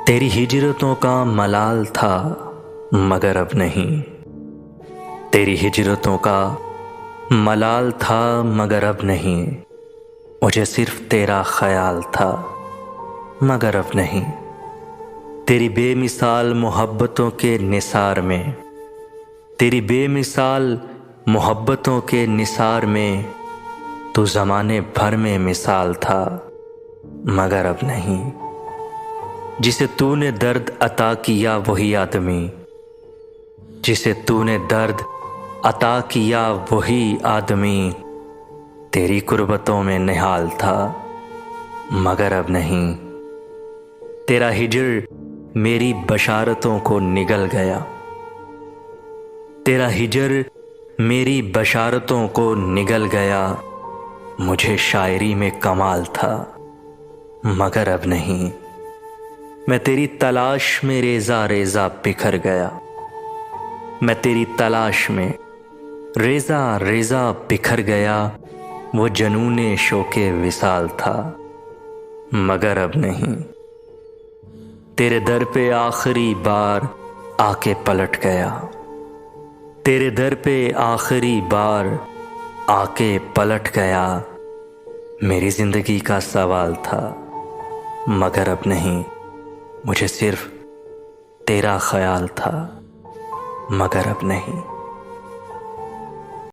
तेरी हिजरतों का मलाल था मगर अब नहीं। तेरी हिजरतों का मलाल था मगर अब नहीं। मुझे सिर्फ तेरा ख्याल था मगर अब नहीं। तेरी बेमिसाल मोहब्बतों के निसार में, तेरी बेमिसाल मोहब्बतों के निसार में तू ज़माने भर में मिसाल था मगर अब नहीं। जिसे तूने दर्द अता किया वही आदमी, जिसे तूने दर्द अता किया वही आदमी तेरी कुर्बतों में निहाल था मगर अब नहीं। तेरा हिजर मेरी बशारतों को निगल गया, तेरा हिजर मेरी बशारतों को निगल गया। मुझे शायरी में कमाल था मगर अब नहीं। मैं तेरी तलाश में रेजा रेजा बिखर गया, मैं तेरी तलाश में रेजा रेजा बिखर गया। वो जनूने शोके विसाल था मगर अब नहीं। तेरे दर पे आखिरी बार आके पलट गया, तेरे दर पे आखिरी बार आके पलट गया। मेरी जिंदगी का सवाल था मगर अब नहीं। मुझे सिर्फ तेरा ख्याल था मगर अब नहीं।